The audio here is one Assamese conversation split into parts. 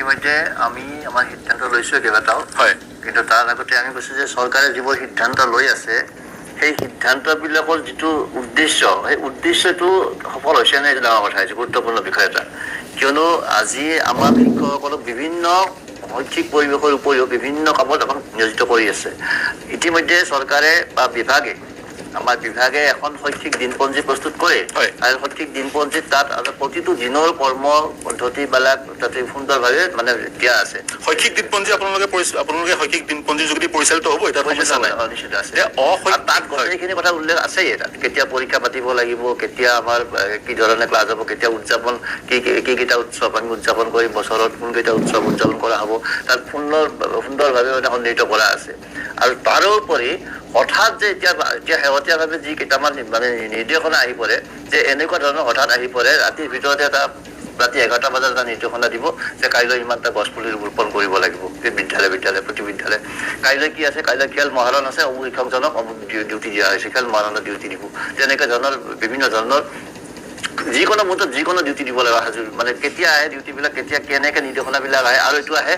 ইতিমধ্যে আমি আমাৰ সিদ্ধান্ত লৈছোঁ কেইবাটাও হয়, কিন্তু তাৰ আগতে আমি কৈছোঁ যে চৰকাৰে যিবোৰ সিদ্ধান্ত লৈ আছে সেই সিদ্ধান্তবিলাকৰ যিটো উদ্দেশ্য সেই উদ্দেশ্যটো সফল হৈছে নে, এইটো ডাঙৰ কথা হৈছে, গুৰুত্বপূৰ্ণ বিষয় এটা। কিয়নো আজি আমাৰ শিক্ষকসকলক বিভিন্ন শৈক্ষিক পৰিৱেশৰ উপৰিও বিভিন্ন কামত এখন নিয়োজিত কৰি আছে। ইতিমধ্যে চৰকাৰে বা আমাৰ বিভাগে এখন শৈক্ষিক দিনপঞ্জী প্ৰস্তুত কৰে আৰু শৈক্ষিক দিনপঞ্জীত তাত প্ৰতিটো দিনৰ কৰ্ম পদ্ধতিবিলাক তাতে সুন্দৰভাৱে মানে দিয়া আছে। শৈক্ষিক দিনপঞ্জী আপোনালোকে শৈক্ষিক দিনপঞ্জীৰ যোগেদি পৰিচালিত হ'ব, এটা সমস্যা নাই। নিশ্চিত আছে। তাত গোটেইখিনি কথা উল্লেখ আছেই। তাত কেতিয়া পৰীক্ষা পাতিব লাগিব, কেতিয়া আমাৰ কি ধৰণে ক্লাছ হ'ব, কেতিয়া উদযাপন কেইটা উৎসৱ আমি উদযাপন কৰি বছৰত কোনকেইটা উৎসৱ উদযাপন কৰা হ'ব, তাত সুন্দৰভাৱে সন্নিহিত কৰা আছে। আৰু তাৰোপৰি হঠাৎ যে এতিয়া শেহতীয়াভাৱে যি কেইটামান মানে নিৰ্দেশনা আহি পৰে যে এনেকুৱা ধৰণৰ হঠাৎ আহি পৰে ৰাতিৰ ভিতৰতে ৰাতি 11টা বজাত এটা নিৰ্দেশনা দিব যে কাইলৈ ইমানটা গছ পুলি ৰোপণ কৰিব লাগিব বিদ্যালয় প্ৰতি বিদ্যালয়। কাইলৈ কি আছে, কাইলৈ খেল মহাৰণ আছে, অমুক শিক্ষকজনক অমুক ডিউটি দিয়া হৈছে, খেল মহাৰণৰ ডিউটি দিব। তেনেকুৱা ধৰণৰ বিভিন্ন ধৰণৰ যিকোনো মুহূৰ্তত যিকোনো ডিউটি দিব লগা সাজু, মানে কেতিয়া আহে ডিউটিবিলাক, কেতিয়া কেনেকৈ নিৰ্দেশনাবিলাক আহে, আৰু এইটো আহে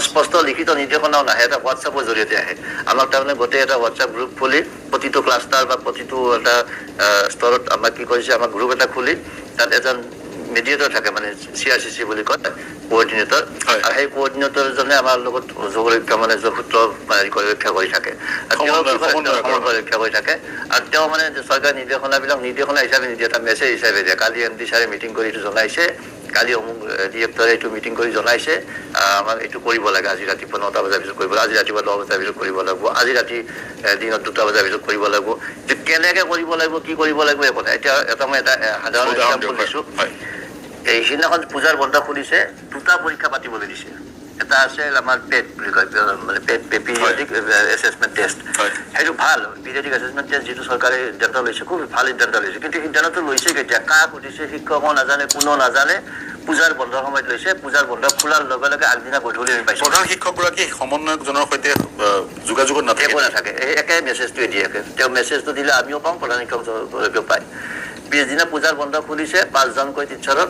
স্পষ্ট লিখিত নিৰ্দেশনাও নাহে, এটা হোৱাটছআপৰ জৰিয়তে আহে। আমাক তাৰমানে গোটেই এটা হোৱাটছআপ গ্ৰুপ খুলি প্ৰতিটো ক্লাষ্টাৰ বা প্ৰতিটো এটা স্তৰত আমাক কি কৰিছে, আমাৰ গ্ৰুপ এটা খুলি তাত এজন মেডিয়েটৰ থাকে, মানে CRCC বুলি কয়, কোঅৰ্ডিনেটৰ। আৰু সেই কোঅৰ্ডিনেটৰজনে আমাৰ লগত যোগসূত্ৰ ৰক্ষা কৰি থাকে, ৰক্ষা কৰি থাকে। আৰু তেওঁ মানে চৰকাৰী নিৰ্দেশনা হিচাপে নিদিয়ে, এটা মেছেজ হিচাপে দিয়ে। কালি MD ছাৰে মিটিং কৰি এইটো জনাইছে, কালি অমুক ডিৰেক্টৰে এইটো মিটিং কৰি জনাইছে, আমাক এইটো কৰিব লাগে, আজি ৰাতিপুৱা 9টা বজাৰ পিছত কৰিব লাগে, আজি ৰাতিপুৱা 10 বজাৰ পিছত কৰিব লাগিব, আজি ৰাতি দিনত 2টা বজাৰ পিছত কৰিব লাগিব। যে কেনেকে কৰিব লাগিব, কি কৰিব লাগিব একো নাই। এতিয়া মই এটা সাধাৰণ এক্সাম্পল দিছোঁ। এই সিদিনাখন পূজাৰ বন্ধ খুলিছে, 2টা পৰীক্ষা পাতিবলৈ দিছে। এটা আছে আমাৰ পেট বুলি কয়, মানে পিৰিয়ডিক এছেছমেণ্ট টেষ্ট। সেইটো ভাল পিৰিয়ডিক এছেছমেণ্ট টেষ্ট, যিটো চৰকাৰে সিদ্ধান্ত লৈছে, খুব ভাল সিদ্ধান্ত লৈছে। কিন্তু সিদ্ধান্তটো লৈছে কেতিয়া, কাক সুধিছে, শিক্ষকো নাজানে, কোনো নাজানে। পূজাৰ বন্ধৰ সময়ত লৈছে, পূজাৰ বন্ধ খোলাৰ লগে লগে আগদিনা গধূলি আমি পাইছোঁ। প্ৰধান শিক্ষকগৰাকী সমন্বয়কজনৰ সৈতে যোগাযোগত নাথাকে, একে মেছেজটোৱে দিয়ে। তেওঁ মেছেজটো দিলে আমিও পাওঁ, প্ৰধান শিক্ষকগৰাকীও পায়। পিছদিনা পূজাৰ বন্ধ খুলিছে, 5জনকৈ টিচাৰৰ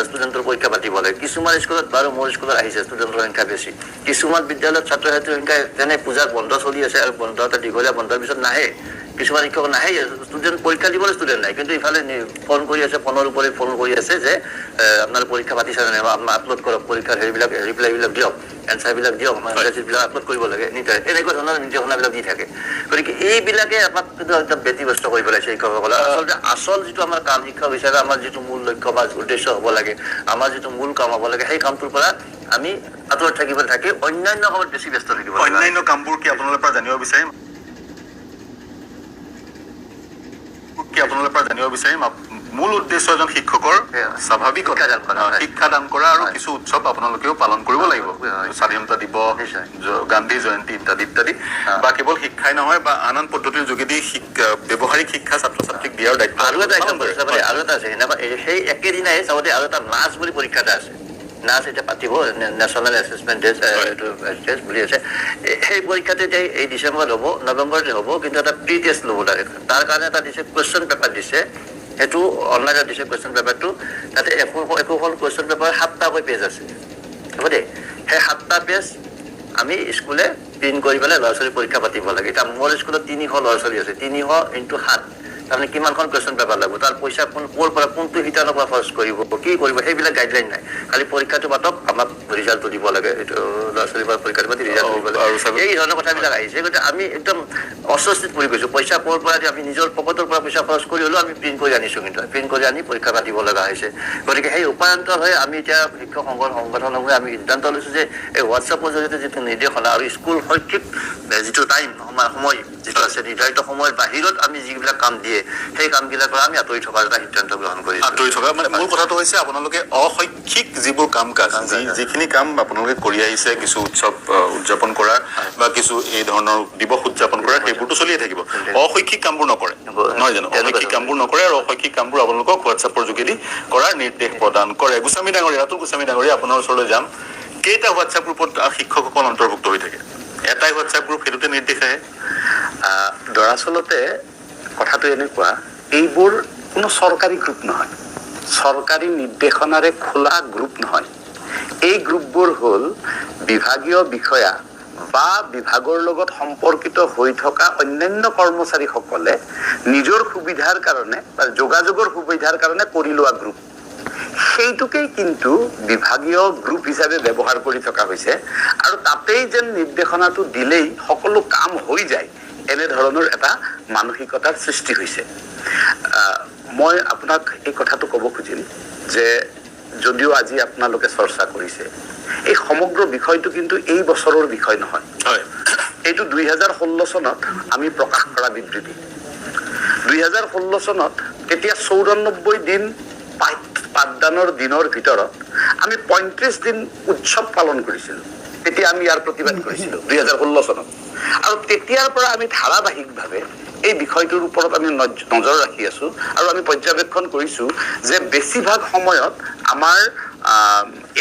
ষ্টুডেণ্টৰ পৰীক্ষা পাতিব লাগে। কিছুমান স্কুলত বাৰু মোৰ স্কুলত আহিছে ষ্টুডেণ্টৰ সংখ্যা বেছি, কিছুমান বিদ্যালয়ত ছাত্ৰ ছাত্ৰীৰ সংখ্যা তেনে পূজাৰ বন্ধ চলি আছে আৰু বন্ধ এটা দীঘলীয়া বন্ধৰ পিছত নাহে। কিছুমান শিক্ষক নাহে, ষ্টুডেণ্ট পৰীক্ষা দিবলৈ ষ্টুডেণ্ট নাই, কিন্তু ইফালে ফোন কৰি আছে, ফোনৰ ওপৰত ফোন কৰি আছে যে আপোনাৰ পৰীক্ষা পাতিছে নে নাই, আপলোড কৰক, পৰীক্ষাৰ ৰিপ্লাইবিলাক দিয়ক, এনচাৰবিলাক দিয়ক, মেছেজবিলাক আপলোড কৰিব লাগে, এনেকুৱা ধৰণৰ নিৰ্দেশনাবিলাক দি থাকে। গতিকে এইবিলাকে আমাক কিন্তু একদম ব্যতিব্যস্ত কৰি পেলাইছে শিক্ষকসকলে। আচলতে আচল যিটো আমাৰ কাম, শিক্ষক হিচাপে আমাৰ যিটো মূল লক্ষ্য বা উদ্দেশ্য হ'ব লাগে, আমাৰ যিটো মূল কাম হ'ব লাগে, সেই কামটোৰ পৰা আমি আঁতৰত থাকি অন্যান্য কামত বেছি ব্যস্ত থাকিব লাগে। অন্যান্য কামবোৰ কি আপোনালোকৰ পৰা জানিব বিচাৰিম, মূল উদ্দেশ্য এজন শিক্ষকৰ স্বাভাৱিক শিক্ষাদান কৰা আৰু কিছু উৎসৱ আপোনালোকেও পালন কৰিব লাগিব, স্বাধীনতা দিৱস, গান্ধী জয়ন্তী ইত্যাদি ইত্যাদি। বা কেৱল শিক্ষাই নহয়, বা আন পদ্ধতিৰ যোগেদি ব্যৱহাৰিক শিক্ষা ছাত্ৰ ছাত্ৰীক দিয়াৰ দায়িত্ব। আৰু এটা আছে, সেই একেদিনাই চাবতে আৰু এটা নাচ বুলি পৰীক্ষা এটা আছে। নাচ এতিয়া পাতিব, নেশ্যনেল এছেছমেণ্ট টেষ্ট বুলি আছে। সেই পৰীক্ষাটো এতিয়া এই ডিচেম্বৰত হ'ব, নৱেম্বৰতে হ'ব, কিন্তু এটা প্ৰি টেষ্ট ল'ব লাগে। তাৰ কাৰণে এটা দিছে কুৱেশ্যন পেপাৰ দিছে, সেইটো অনলাইনত দিছে কুৱেশ্যন পেপাৰটো। তাতে একোখন কুৱেশ্যন পেপাৰ 7টাকৈ পেজ আছে, হ'ব দেই। সেই 7টা পেজ আমি স্কুলে প্ৰিণ্ট কৰি পেলাই ল'ৰা ছোৱালী পৰীক্ষা পাতিব লাগে। এতিয়া মোৰ স্কুলত 300 ল'ৰা ছোৱালী আছে, 300 × 7, তাৰমানে কিমানখন কুৱেশ্যন পেপাৰ লাগিব, তাৰ পইচা ক'ৰ পৰা কোনটো শিতানৰ পৰা খৰচ কৰিব, কি কৰিব, সেইবিলাক গাইডলাইন নাই। খালি পৰীক্ষাটো পাতক, আমাক ৰিজাল্টটো দিব লাগে, এইটো ল'ৰা ছোৱালীৰ পৰা পৰীক্ষাটো পাতি ৰিজাল্ট দিব লাগে, এই ধৰণৰ কথাবিলাক আহিছে। গতিকে আমি একদম অস্বস্তিত পৰি গৈছোঁ। পইচা ক'ৰ পৰা আমি নিজৰ পকেটৰ পৰা পইচা খৰচ কৰি হ'লেও আমি প্ৰিণ্ট কৰি আনিছোঁ, কিন্তু প্ৰিণ্ট কৰি আনি পৰীক্ষা পাতিব লগা হৈছে। গতিকে সেই উপায়ন্তৰ হৈ আমি এতিয়া শিক্ষক সংগঠনসমূহে আমি সিদ্ধান্ত লৈছোঁ যে এই হোৱাটছআপৰ জৰিয়তে যিটো নিৰ্দেশনা আৰু স্কুল শৈক্ষিক যিটো টাইম সময় যিটো আছে, নিৰ্ধাৰিত সময়ৰ বাহিৰত আমি যিবিলাক কাম দিয়ে, সেই কামবিলাকৰ পৰা আমি আঁতৰি থকাৰ এটা সিদ্ধান্ত গ্ৰহণ কৰিছোঁ। আঁতৰি থকা মানে মূল কথাটো হৈছে আপোনালোকে অশৈক্ষিক যিবোৰ কাম কাজ, যিখিনি কাম আপোনালোকে কৰি আহিছে, কিছু উৎসৱ উদযাপন কৰা বা কিছু এই ধৰণৰ দিৱস উদযাপন কৰা, সেইবোৰতো চলিয়ে থাকিব। অশৈক্ষিক কামবোৰ নকৰে, নহয় জানো? অশৈক্ষিক কামবোৰ নকৰে, আৰু অশৈক্ষিক কামবোৰ আপোনালোকক হোৱাটছআপৰ যোগেদি কৰাৰ নিৰ্দেশ প্ৰদান কৰে। গোস্বামী ডাঙৰীয়া, অতুল গোস্বামী ডাঙৰীয়া, আপোনাৰ ওচৰলৈ যাম। কেইটা হোৱাটছআপ গ্ৰুপত শিক্ষকসকল অন্তৰ্ভুক্ত হৈ থাকে? এটাই হোৱাটছআপ গ্ৰুপ, সেইটোতে নিৰ্দেশ আহে। দৰাচলতে কথাটো এনেকুৱা, এইবোৰ কোনো চৰকাৰী গ্ৰুপ নহয়, চৰকাৰী নিৰ্দেশনাৰে খোলা গ্ৰুপ নহয়। এই গ্ৰুপবোৰ হ'ল বিভাগীয় বিষয়া বা বিভাগৰ লগত সম্পৰ্কিত হৈ থকা অন্যান্য কৰ্মচাৰীসকলে নিজৰ সুবিধাৰ কাৰণে বা যোগাযোগৰ সুবিধাৰ কাৰণে কৰি লোৱা গ্ৰুপ সেইটোকেই কিন্তু বিভাগীয় গ্ৰুপ হিচাপে ব্যৱহাৰ কৰি থকা হৈছে আৰু তাতেই যেন নিৰ্দেশনাটো দিলেই সকলো কাম হৈ যায় এনেধৰণৰ এটা মানসিকতাৰ সৃষ্টি হৈছে মই আপোনাক এই কথাটো ক'ব খুজিম যে যদিও আজি আপোনালোকে চৰ্চা কৰিছে এই সমগ্ৰ বিষয়টো কিন্তু এই বছৰৰ বিষয় নহয় এইটো 2016 চনত আমি প্ৰকাশ কৰা বিবৃতি 2016 চনত তেতিয়া 94 দিন পাঠদানৰ দিনৰ ভিতৰত আমি 35 দিন উৎসৱ পালন কৰিছিলোঁ তেতিয়া আমি ইয়াৰ প্ৰতিবাদ কৰিছিলোঁ 2016 চনত আৰু তেতিয়াৰ পৰা আমি ধাৰাবাহিকভাৱে এই বিষয়টোৰ ওপৰত আমি নজৰ ৰাখি আছো আৰু আমি পৰ্যবেক্ষণ কৰিছো যে বেছিভাগ সময়ত আমাৰ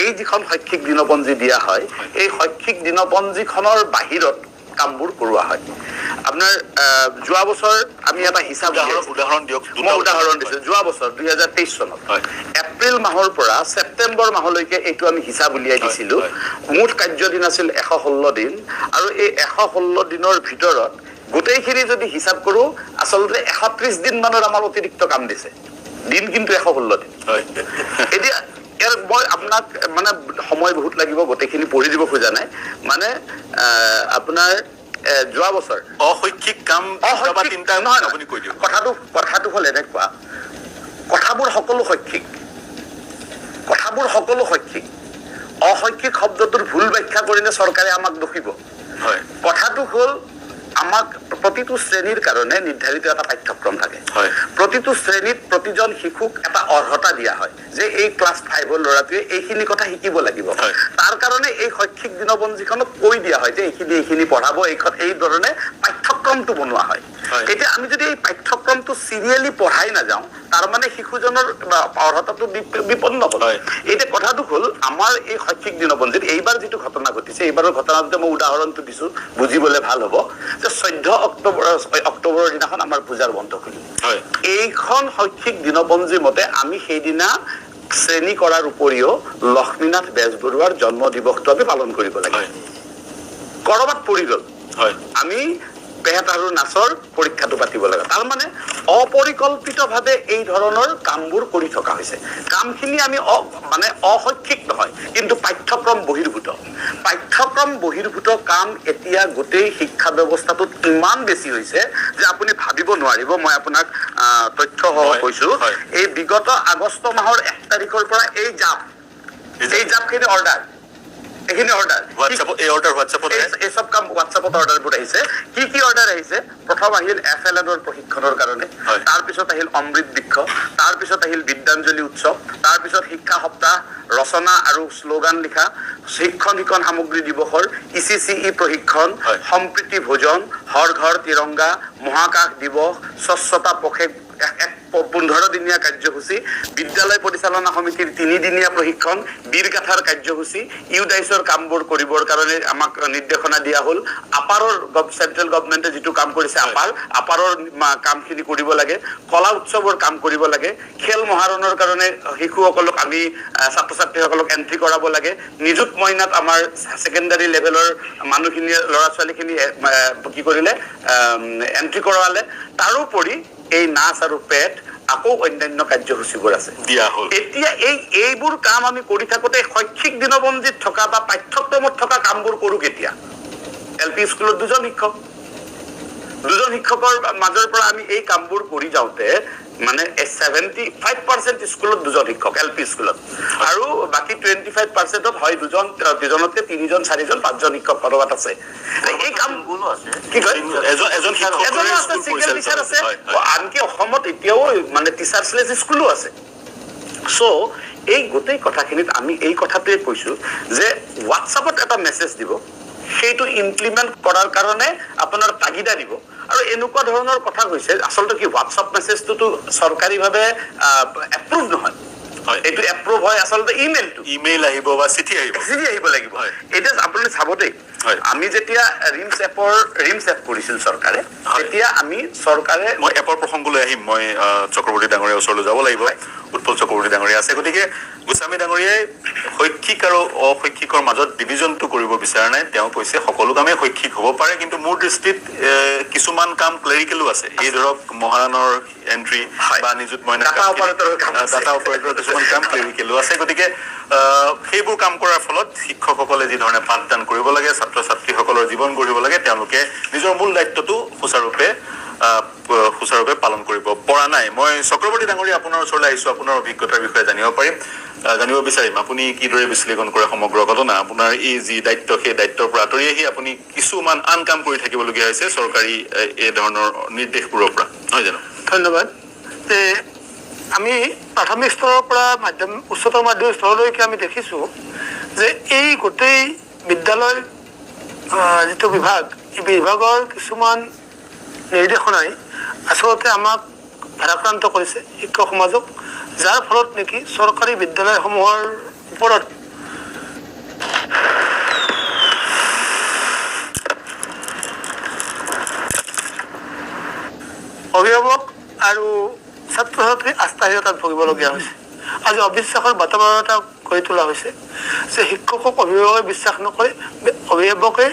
এই যিখন শৈক্ষিক দিনপঞ্জী দিয়া হয় এই শৈক্ষিক দিনপঞ্জীখনৰ বাহিৰত কামবোৰ কৰোৱা হয় আপোনাৰ যোৱা বছৰ আমি এটা হিচাপ উদাহৰণ দিয়ক উদাহৰণ দিছো যোৱা বছৰ 2023 চনত এপ্ৰিল মাহৰ পৰা ছেপ্টেম্বৰ মাহলৈকে এইটো আমি হিচাপ উলিয়াই দিছিলো মুঠ কাৰ্যদিন আছিল 116 দিন আৰু এই 116 দিনৰ ভিতৰত গোটেইখিনি যদি হিচাপ কৰো আসলতে 130 দিন মানৰ আমাৰ অতিৰিক্ত কাম দিছে দিন কিন্তু 116 দিন এতিয়া মই আপোনাক মানে সময় বহুত লাগিব গোটেইখিনি পঢ়ি দিব খোজা নাই মানে আপোনাৰ যোৱা বছৰ অশৈক্ষিক কাম তিনিটা আপুনি কৈ দিয়ক কথাটো হ'ল এনেকুৱা কথাবোৰ সকলো শৈক্ষিক অশৈক্ষিক শব্দটোৰ ভুল ব্যাখ্যা কৰিলে চৰকাৰে আমাক দোষিব কথাটো হ'ল আমাক প্ৰতিটো শ্ৰেণীৰ কাৰণে নিৰ্ধাৰিত এটা পাঠ্যক্ৰম থাকে প্ৰতিটো শ্ৰেণীত প্ৰতিজন শিশুক এটা অৰ্হতা দিয়া হয় যে এই ক্লাছ 5 ৰ ল'ৰাটোৱে এইখিনি কথা শিকিব লাগিব তাৰ কাৰণে এই শৈক্ষিক দিনপঞ্জীখনত কৈ দিয়া হয় যে এইখিনি পঢ়াব এই ধৰণে পাঠ্যক্ৰমটো বনোৱা হয় এতিয়া আমি যদি এই পাঠ্যক্ৰমটো সিৰিয়ালি পঢ়াই নাযাওঁ তাৰ মানে শিশুজনৰ অৰ্হতাটো বিপন্ন হ'ব এতিয়া কথাটো হ'ল আমাৰ এই শৈক্ষিক দিনপঞ্জীত এইবাৰ যিটো ঘটনা ঘটিছে এইবাৰৰ ঘটনাটোতে মই উদাহৰণটো দিছো বুজিবলৈ ভাল হ'ব যে 14 অক্টোবৰৰ দিনাখন আমাৰ পূজাৰ বন্ধ কৰিল এইখন শৈক্ষিক দিনপঞ্জী মতে আমি সেইদিনা শ্ৰেণী কৰাৰ উপৰিও লক্ষ্মীনাথ বেজবৰুৱাৰ জন্ম দিৱসটো আমি পালন কৰিব লাগে কৰবাত পৰি গ'ল আমি পেট আৰু নাচৰ পৰীক্ষাটো পাতিব লাগে তাৰ মানে অপৰিকল্পিতভাৱে এই ধৰণৰ কামবোৰ কৰি থকা হৈছে কামখিনি আমি মানে অশৈক্ষিক নহয় কিন্তু পাঠ্যক্ৰম বহিৰ্ভূত কাম এতিয়া গোটেই শিক্ষা ব্যৱস্থাটোত ইমান বেছি হৈছে যে আপুনি ভাবিব নোৱাৰিব মই আপোনাক তথ্য কৈছো এই বিগত আগষ্ট মাহৰ 1 তাৰিখৰ পৰা এই জাপখিনি অৰ্ডাৰ এইখিনি অৰ্ডাৰ হোৱাটছএপত এই সব কাম হোৱাটছএপত অৰ্ডাৰবোৰ আহিছে কি অৰ্ডাৰ আহিছে প্ৰথম আহিল FLNৰ প্ৰশিক্ষণৰ কাৰণে তাৰপিছত আহিল অমৃত বৃক্ষ তাৰপিছত আহিল বিদ্যাঞ্জলি উৎসৱ তাৰপিছত শিক্ষা সপ্তাহ ৰচনা আৰু শ্লোগান লিখা শিক্ষণ সামগ্ৰী দিৱসৰ ECCE প্ৰশিক্ষণ সম্প্ৰীতি ভোজন হৰ ঘৰ তিৰংগা মহাকাশ দিৱস স্বচ্ছতা পক্ষে 15 দিনীয়া কাৰ্যসূচী বিদ্যালয় পৰিচালনা সমিতিৰ 3 দিনীয়া প্ৰশিক্ষণ বীৰগাথাৰ কাৰ্যসূচী ইউডাইছৰ কামবোৰ কৰিবৰ কাৰণে আমাক নিৰ্দেশনা দিয়া হ'ল আপাৰৰ চেন্ট্ৰেল গভৰ্ণমেণ্টে যিটো কাম কৰিছে আপাৰৰ কামখিনি কৰিব লাগে কলা উৎসৱৰ কাম কৰিব লাগে খেল মহাৰণৰ কাৰণে শিশুসকলক আমি ছাত্ৰ ছাত্ৰীসকলক এন্ট্ৰি কৰাব লাগে নিযুত মইনাত আমাৰ সেকেন্ডাৰী লেভেলৰ মানুহখিনি ল'ৰা ছোৱালীখিনি কি কৰিলে এন্ট্ৰি কৰালে তাৰোপৰি এই নাচ আৰু পেট আকৌ অন্যান্য কাৰ্যসূচীবোৰ আছে এতিয়া এইবোৰ কাম আমি কৰি থাকোতে শৈক্ষিক দিনপঞ্জীত থকা বা পাঠ্যক্ৰমত থকা কামবোৰ কৰো কেতিয়া LP স্কুলত দুজন শিক্ষকৰ মাজৰ পৰা আমি এই কামবোৰ কৰি যাওঁতে মানে 75% স্কুলত দুজন শিক্ষক LP স্কুলত আৰু বাকি 25%ত হয় দুজনতকে 3জন 4জন 5জন শিক্ষক কৰবাত আছে এই কাম গুলো আছে কি কয় এজন শিক্ষক আছে সিঙ্গেল টিচাৰ আছে আনকি অসমত এতিয়াও মানে টিচাৰছলেছ স্কুলো আছে সো এই গোটেই কথাখিনিত আমি এই কথাটোৱে কৈছো যে হোৱাটছএপত এটা মেছেজ দিব সেইটো ইমপ্লিমেন্ট কৰাৰ কাৰণে আপোনাৰ তাগিদা দিব আৰু এনেকুৱা ধৰণৰ কথা কৈছে আসলতে কি হোৱাটছএপ মেছেজটো চৰকাৰীভাৱে এপ্ৰুভ নহয় এইটো এপ্ৰুভ হয় আসলতে ইমেইল আহিব বা চিঠি আহিব লাগিব এটা আপুনি চাব দেই হয়। আমি যেতিয়া ৰিমছ এপ কৰিছিল চৰকাৰে, তেতিয়া আমি চৰকাৰে মই এপৰ প্ৰসংগলৈ আহিম, মই চক্ৰৱৰ্তী ডাঙৰীয়াৰ ওচৰলৈ যাব লাগিব। উৎপল চক্ৰৱৰ্তী ডাঙৰীয়া আছে, গতিকে গোস্বামী ডাঙৰীয়াই শৈক্ষিক আৰু অশৈক্ষিকৰ মাজত ডিভিজনটো কৰিব বিচৰা নাই। তেওঁ কৈছে সকলো কামেই শৈক্ষিক হ'ব পাৰে, কিন্তু মোৰ দৃষ্টিত কিছুমান কাম ক্লেৰিকেলো আছে। এই ধৰক মহাৰাণৰ এণ্ট্ৰি বা নিযুত মইনা ডাটা অপাৰেটৰৰ কিছুমান কাম ক্লেৰিকেলো আছে। গতিকে সেইবোৰ কাম কৰাৰ ফলত শিক্ষকসকলে যি ধৰণে পাঠদান কৰিব লাগে, ছাত্ৰ ছাত্ৰীসকলৰ জীৱন গঢ়িব লাগে, তেওঁলোকে নিজৰ মূল দায়িত্বটো সুচাৰুৰূপে পালন কৰিব পৰা নাই। মই চক্ৰৱৰ্তী ডাঙৰীয়া আপোনাৰ ওচৰলৈ আহিছো, আপোনাৰ অভিজ্ঞতাৰ বিষয়ে জানিব বিচাৰিম। আপুনি কিদৰে বিশ্লেষণ কৰে সমগ্ৰ ঘটনা? আপোনাৰ এই যি দায়িত্ব, সেই দায়িত্বৰ পৰা আঁতৰি আহি আপুনি কিছুমান আন কাম কৰি থাকিবলগীয়া হৈছে চৰকাৰী এই ধৰণৰ নিৰ্দেশবোৰৰ পৰা, নহয় জানো? ধন্যবাদ। আমি প্ৰাথমিক স্তৰৰ পৰা উচ্চতৰ মাধ্যমিক স্তৰলৈকে আমি দেখিছোঁ যে এই গোটেই বিদ্যালয়ৰ যিটো বিভাগ, এই বিভাগৰ কিছুমান নিৰ্দেশনাই আচলতে আমাক ভাৰাক্ৰান্ত কৰিছে, শিক্ষক সমাজক, যাৰ ফলত নেকি চৰকাৰী বিদ্যালয়সমূহৰ ওপৰত অভিভাৱক আৰু ছাত্ৰ ছাত্ৰী আস্থাহীনতাত ভুগিবলগীয়া হৈছে। আজি অবিশ্বাসৰ বাতাবৰণ এটা গঢ়ি তোলা হৈছে যে শিক্ষকক অভিভাৱকে বিশ্বাস নকৰে, অভিভাৱকে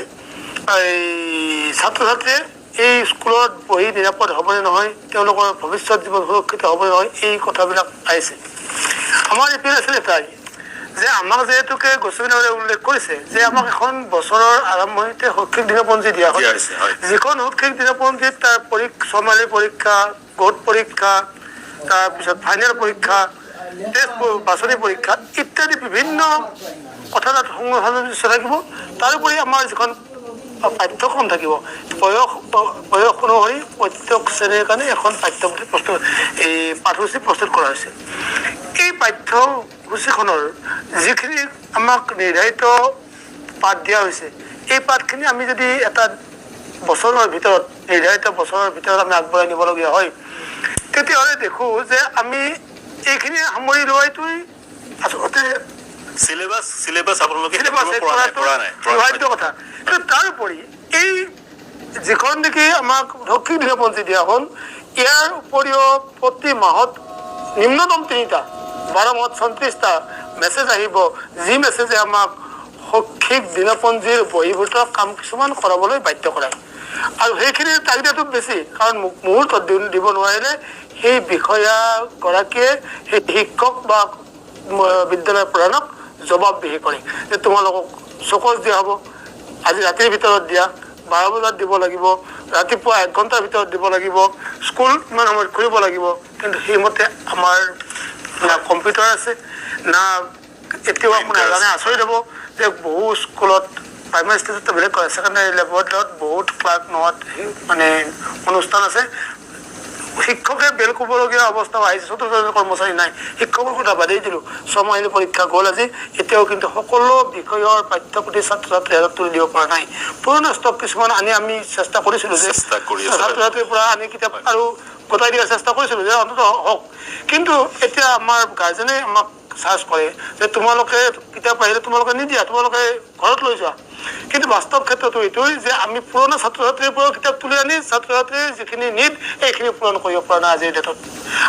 ছাত্ৰ ছাত্ৰীয়ে এই স্কুলত পঢ়ি নিৰাপদ হ'বনে নহয়, তেওঁলোকৰ ভৱিষ্যত জীৱন সুৰক্ষিত হ'বনে নহয়, এই কথাবিলাক আহিছে। আমাৰ এপিল আছিল এটাই যে আমাক যিহেতুকে গোস্বামী ডাঙৰীয়াই উল্লেখ কৰিছে যে আমাক এখন বছৰৰ আৰম্ভণিতে শৈক্ষিক দিনপঞ্জী দিয়া হয়, যিখন শৈক্ষিক দিনপঞ্জীত তাৰ ছমাহিলী পৰীক্ষা, গোট পৰীক্ষা, তাৰপিছত ফাইনেল পৰীক্ষা, টেষ্ট বাছনি পৰীক্ষা ইত্যাদি বিভিন্ন কথা তাত সংযোজিত থাকিব। তাৰোপৰি আমাৰ যিখন পাঠ্যক্ৰম থাকিব, বয়স অনুসৰি প্ৰত্যেক শ্ৰেণীৰ কাৰণে এখন পাঠ্যপুথি পাঠ্যসূচী প্ৰস্তুত কৰা হৈছে। এই পাঠ্যসূচীখনৰ যিখিনি আমাক নিৰ্ধাৰিত পাঠ দিয়া হৈছে, এই পাঠখিনি আমি যদি এটা বছৰৰ ভিতৰত, নিৰ্ধাৰিত বছৰৰ ভিতৰত আমি আগবঢ়াই নিবলগীয়া হয়, তেতিয়াহ'লে দেখোঁ যে আমি এইখিনি সামৰি লোৱাটোৱেই আচলতে চিলেবাছ আপোনালোকে কথা। কিন্তু তাৰোপৰি এই যিখন নেকি আমাক শৈক্ষিক দিনপঞ্জী দিয়া হ'ল, ইয়াৰ উপৰিও প্ৰতি মাহত নিম্নতম 3টা, 12 মাহত 34টা মেছেজ আহিব, যি মেছেজে আমাক শৈক্ষিক দিনপঞ্জীৰ বহিৰ্ভূত কাম কিছুমান কৰাবলৈ বাধ্য কৰায়। আৰু সেইখিনিৰ তাগিদাটো বেছি, কাৰণ মুহূৰ্তত দিব নোৱাৰিলে সেই বিষয়াগৰাকীয়ে সেই শিক্ষক বা বিদ্যালয়ৰ প্ৰধানক জবাবদিহি কৰে যে তোমালোকক চকজ দিয়া হ'ব, আজি ৰাতিৰ ভিতৰত দিয়া, 12 বজাত দিব লাগিব, ৰাতিপুৱা 1 ঘণ্টাৰ ভিতৰত দিব লাগিব, স্কুল ইমান সময়ত খুলিব লাগিব। কিন্তু সেইমতে আমাৰ না কম্পিউটাৰ আছে, না এতিয়াও আপোনাৰ জানে আচৰিত হ'ব যে বহু স্কুলত প্ৰাইমাৰী ষ্টেজত বেলেগ কৰে, ছেকেণ্ডাৰী লেভেলত বহুত ক্লাৰ্ক নোহোৱাত মানে অনুষ্ঠান আছে। শিক্ষকে বেল ক'বলগীয়া অৱস্থাও আহিছে, চতুৰ্থ কৰ্মচাৰী নাই, শিক্ষকৰ কথা বাদেই দিলোঁ। ছমাহিলী পৰীক্ষা গ'ল আজি, এতিয়াও কিন্তু সকলো বিষয়ৰ পাঠ্যপুথি ছাত্ৰ ছাত্ৰীৰ হাতত তুলি দিব পৰা নাই। পুৰণা ষ্টক কিছুমান আনি আমি চেষ্টা কৰিছিলোঁ যে ছাত্ৰ ছাত্ৰীৰ পৰা আনি কিতাপ আৰু গোটাই দিয়াৰ চেষ্টা কৰিছিলোঁ যে অন্ততঃ হওক। কিন্তু এতিয়া আমাৰ গাৰ্জেনে আমাক চাৰ্জ কৰে যে তোমালোকে কিতাপ আহিলে তোমালোকে নিদিয়া, তোমালোকে ঘৰত লৈ যোৱা। কিন্তু বাস্তৱ ক্ষেত্ৰতো এইটোৱেই যে আমি পুৰণা ছাত্ৰ ছাত্ৰীৰ পৰা কিতাপ তুলি আনি ছাত্ৰ ছাত্ৰীৰ যিখিনি নিড এইখিনি পূৰণ কৰিব পৰা নাই আজিৰ ডেটত।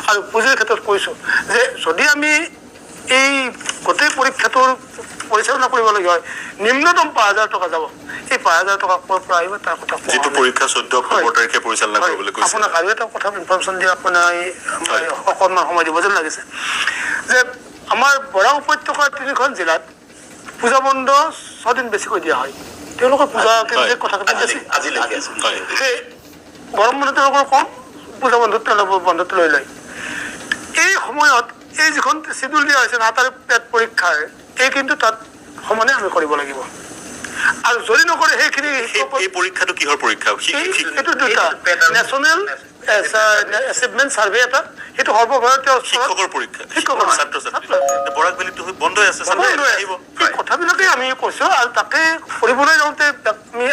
আৰু পুঁজিৰ ক্ষেত্ৰত কৈছোঁ যে যদি আমি এই গোটেই পৰীক্ষাটোৰ পৰিচালনা কৰিবলগীয়া হয়, নিম্নতম 5,000 টকা যাব। এই 5,000 টকা ক'ৰ পৰা আহিব তাৰ কথা যিটো পৰীক্ষা 14 অক্টোবৰ তাৰিখে পৰিচালনা কৰিবলৈ কৈছে। আপোনাক আৰু এটা কথা ইনফৰ্মেশ্যন দিয়া আপোনাৰ অকণমান সময় দিব যেন লাগিছে যে আমাৰ বৰাক উপত্যকাৰ 3খন জিলাত পূজা বন্ধ 6 দিন বেছিকৈ দিয়া হয়। তেওঁলোকৰ পূজা কেন্দ্ৰিক কথা বেছি, সেই গৰম বন্ধ তেওঁলোকৰ কম, পূজা বন্ধত তেওঁলোকৰ বন্ধটো লৈ লয়। এই সময়ত এই যিখন চিডিউল দিয়া হৈছে না তাৰ পেট পৰীক্ষাৰ, এই কিন্তু তাত সমানে আমি কৰিব লাগিব। আৰু যদি নকৰে সেইখিনি এই পৰীক্ষাটো কিহৰ পৰীক্ষা? এইটো দুটা, নেশ্যনেল এচিভমেণ্ট ছাৰ্ভে এটা, সেইটো সৰ্বভাৰতীয় শিক্ষকৰ পৰীক্ষা, শিক্ষকৰ ছাত্ৰ ছাত্ৰী বৰাক ভেলীটো বন্ধ হৈ আছে। এই কথাবিলাকেই আমি কৈছোঁ। আৰু তাকে কৰিবলৈ যাওঁতে আমি